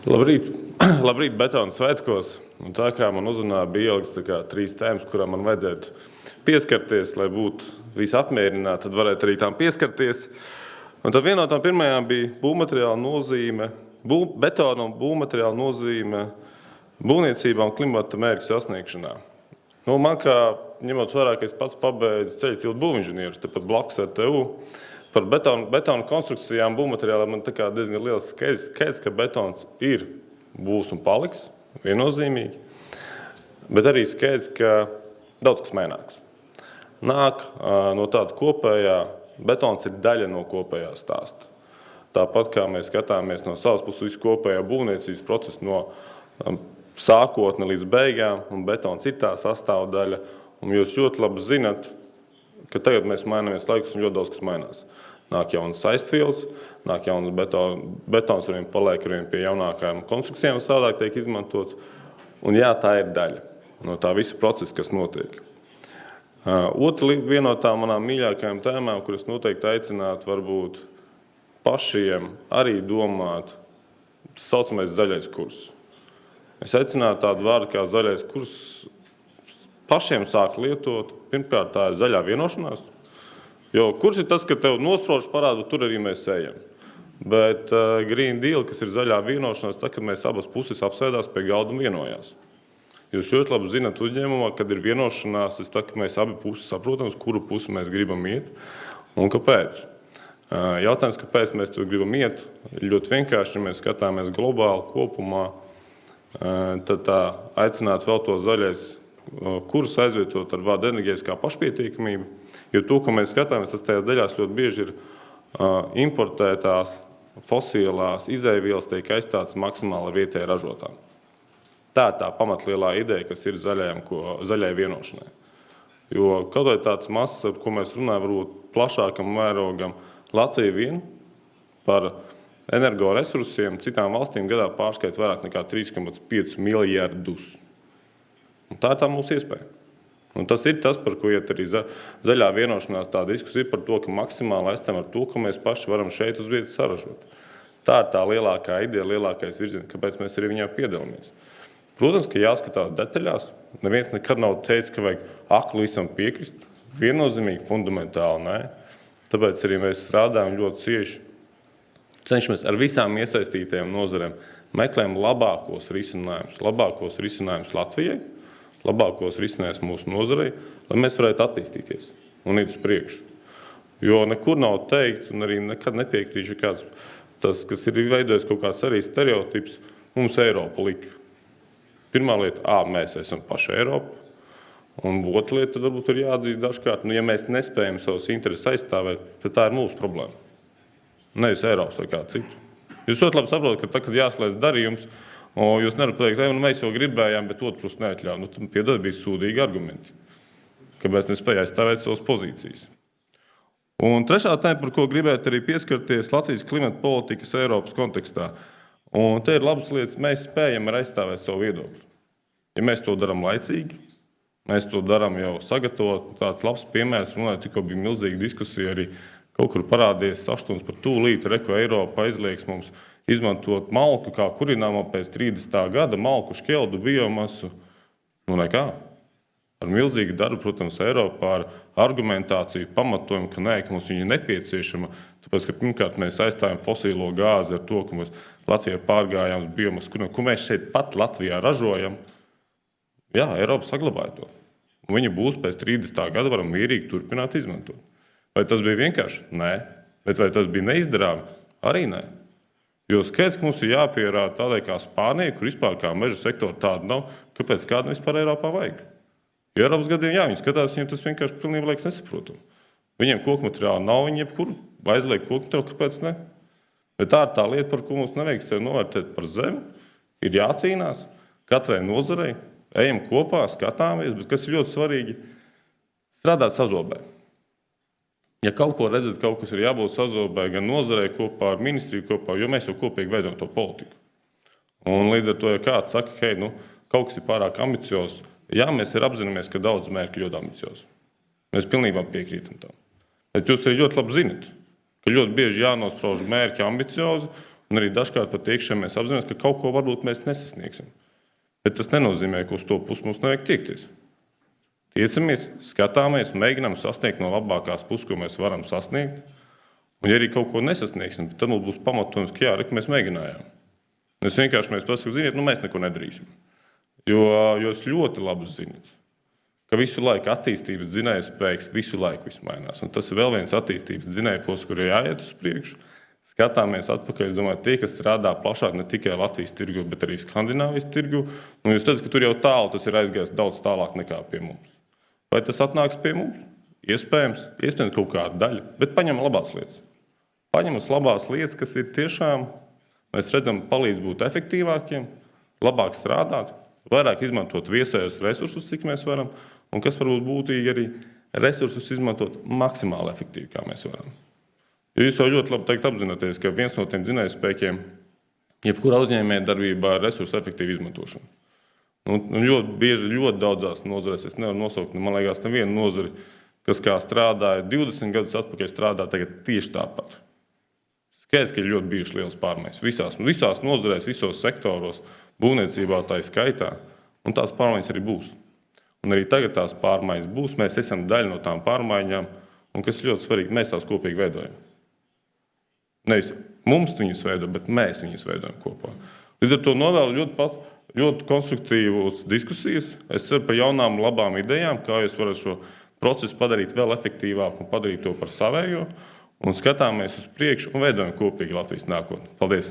Labrīt, Labrīt Betona svētkos. Un tā kā man uzrunā bija ielikts 3 tēmas, kurām man vajadzētu pieskarties, lai būtu visi apmierināti, tad varētu arī tām pieskarties. Un tad viena no tām pirmajām bija būvmateriāla nozīme, betona un būvmateriāla nozīme būvniecībā un klimata mērķu sasniegšanā. Man kā, ņemot vērā, ka es pats pabeidzu ceļu tiltu būvinženierus, tepat blakus RTU, par betonu konstrukcijām, būvmateriāliem man diezgan liels skaidrs, ka betons ir, būs un paliks, viennozīmīgi, bet arī skaidrs, ka daudz kas maināks. Nāk no tāda kopējā, betons ir daļa no kopējā stāsta. Tāpat kā mēs skatāmies no savas puses visu kopējā būvniecības procesu no sākotne līdz beigām, un betons ir tā sastāvdaļa, un jūs ļoti labi zinat, ka tagad mēs mainamies laikus un ļoti daudz kas mainās. Nāk jaunas saistvielas, nāk jaunas betons arvien paliek arvien pie jaunākajām konstrukcijām savādāk tiek izmantots, un jā, tā ir daļa no tā visa procesa, kas notiek. Viena no tām manām mīļākajām tēmām, kuras noteikti aicinātu varbūt pašiem arī domāt, tas saucamais zaļais kurs. Es aicinātu tādu vārdu kā zaļais kurs pašiem sākt lietot. Pirmkārt, tā ir zaļā vienošanās. Jo kurs ir tas, ka tev nosprožu parādu, tur arī mēs ejam. Bet Green Deal, kas ir zaļā vienošanās, tad, kad mēs abas puses apsēdās pie galda un vienojās. Jūs ļoti labi zinat uzņēmumā, kad ir vienošanās, tas tad, ka mēs abi puses saprotam, uz kuru pusi mēs gribam iet un kāpēc. Jautājums, kāpēc mēs tur gribam iet, ļoti vienkārši, ja mēs skatāmies globāli kopumā, tad tā aicināt vēl to zaļais kurs aizvietot ar vārdu enerģētiskā pašpietiekamība, jo to, ko mēs skatāmies, tas tajās daļās ļoti bieži ir importētās fosilās izēvielas tiek aizstātas maksimāli vietēji ražotām. Tā ir tā pamatlielā ideja, kas ir zaļai vienošanai. Jo kaut vai tāds masas, ar ko mēs runājam, varbūt plašākam mērogam, Latvija vien par energoresursiem citām valstīm gadā pārskaita vairāk nekā 3,5 miljardus. Un tā ir tā mūsu iespēja. Un tas ir tas, par ko iet arī zaļā vienošanās tā diskusija par to, ka maksimāli aizstam ar to, ko mēs paši varam šeit uz vietas saražot. Tā ir tā lielākā ideja, lielākais virziens, kāpēc mēs arī viņā piedalāmies. Protams, ka jāskatās detaļās. Neviens nekad nav teicis, ka vajag akli visam piekrist. Viennozīmīgi, fundamentāli nē. Tāpēc arī mēs strādājam ļoti cieši. Cenšamies ar visām iesaistītajām nozarēm meklējam labākos risinājumus Latvijai, labākos risinājumus mūsu nozarei, lai mēs varētu attīstīties un iet uz priekšu. Jo nekur nav teikts, un arī nekad nepiekrīšu kāds, tas, kas ir veidojis kaut kāds arī stereotips, mums Eiropa lika. Pirmā lieta, mēs esam paši Eiropa, un otra lieta, tad varbūt ir jāatzīst dažkārt, ja mēs nespējam savus intereses aizstāvēt, tad tā ir mūsu problēma. Nevis Eiropas vai kādu citu. Jūs ļoti labi saprotat, ka tad, kad jāslēdz darījums, jūs nevarat pateikt, mēs jau gribējām, bet otru pusi neatļauj. Tad piedod, bija sūdīgi argumenti, kāpēc nespēja aizstāvēt savas pozīcijas. Un trešā tēma, par ko gribētu arī pieskarties, Latvijas klimata politikas Eiropas kontekstā. Un te ir labas lietas, mēs spējam aizstāvēt savu viedokli. Ja mēs to darām laicīgi, mēs to darām jau sagatavot, tāds labs piemērs, runājot, tikko bija milzīga diskusija arī kaut kur parādījies saštuns par tūlīt, ko Eiropa aizliegs mums izmantot malku kā kurināmo pēc 30. gada, malku, šķeldu, biomasu. Nekā. Ar milzīgu darbu, protams, Eiropā ar argumentāciju, pamatojumu, ka nē, ka mums viņa ir nepieciešama, tāpēc, ka pirmkārt mēs aizstājam fosīlo gāzi ar to, ka mēs Latvijā pārgājām uz biomasu, ko mēs šeit pat Latvijā ražojam. Jā, Eiropa saglabāja to. Un viņa būs pēc 30. gada varam mierīgi turpināt izmantot. Vai tas bija vienkārši? Nē. Bet vai tas bija neizdarāmi? Arī nē. Jo skaidrs, ka mums ir jāpierāda tādai kā Spānija, kur vispār kā meža sektora tāda nav, kāpēc kādam vispār Eiropā vajag. Jo Eiropas gadiem, jā, viņi skatās, viņiem tas vienkārši pilnībā liekas nesaprotam. Viņiem koku materiāli nav, viņi jebkur aizliek koku materiāli, kāpēc ne? Bet tā ir tā lieta, par ko mums nevajag sevi novērtēt par zemi, ir jācīnās katrai nozarei, ejam kopā, skatāmies, bet kas ir ļoti svarīgi, strādāt sazobē. Ja kaut ko redzat, kaut kas ir jābūt sazobē gan nozarei kopā ar ministriju kopā, jo mēs jau kopīgi veidojam to politiku. Un līdz ar to, ja kāds saka, hei, kaut kas ir pārāk ambiciozs, jā, mēs ir apzināmies, ka daudz mērķi ļoti ambiciozi. Mēs pilnībā piekrītam tam. Bet jūs arī ļoti labi zinat, ka ļoti bieži jānosprauž mērķi ambiciozi, Un arī dažkārt pat iekšā mēs apzināmies, ka kaut ko varbūt mēs nesasniegsim. Bet tas nenozīmē, ka uz to pusi mums nevajag tiekties. Tiecamies, skatāmies, mēģinām sasniegt no labākās puses, ko mēs varam sasniegt. Un, ja arī kaut ko nesasniegsim, tad mums būs pamatojums, ka jā, mēs mēģinājām. Un es vienkārši pasaku, ziniet, mēs neko nedarīsim. Jo jūs ļoti labi zināt, ka visu laiku attīstības dzinējspēks visu laiku mainās. Un tas ir vēl viens attīstības dzinējposms, kur ir jāiet uz priekšu. Skatāmies atpakaļ, es domāju, tie, kas strādā plašāk ne tikai Latvijas tirgu, bet arī Skandināvijas tirgu, jūs redzat, ka tur jau tālu tas ir aizgājis daudz tālāk nekā pie mums. Vai tas atnāks pie mums? Iespējams kaut kāda daļa, bet paņemam labās lietas. Paņemam labās lietas, kas ir tiešām, mēs redzam, palīdz būt efektīvākiem, labāk strādāt, vairāk izmantot viesējos resursus, cik mēs varam, un kas varbūt būtīgi arī resursus izmantot maksimāli efektīvi, kā mēs varam. Jo jūs jau ļoti labi apzināties, ka viens no tiem dzinējspēkiem, jebkurā uzņēmējdarbībā, ir resursu efektīva izmantošana. Un ļoti bieži, ļoti daudzās nozarēs, es nevaru nosaukt, man liekas, nevienu nozari, kas kā strādāja 20 gadus atpakaļ, strādā tagad tieši tāpat. Skaidrs, ka ir ļoti bijušas lielas pārmaiņas. Visās nozarēs, visos sektoros, būvniecībā tā ir skaitā, un tās pārmaiņas arī būs. Un arī tagad tās pārmaiņas būs, mēs esam daļa no tām pārmaiņām, un kas ļoti svarīgi, mēs tās kopīgi veidojam. Nevis mums viņas veido, bet mēs viņas veidojam kopā. Līdz ar to novēlu ļoti konstruktīvas diskusijas. Es ceru par jaunām, labām idejām, kā jūs varat šo procesu padarīt vēl efektīvāku un padarīt to par savējo. Un skatāmies uz priekšu un veidojam kopīgi Latvijas nākotni. Paldies!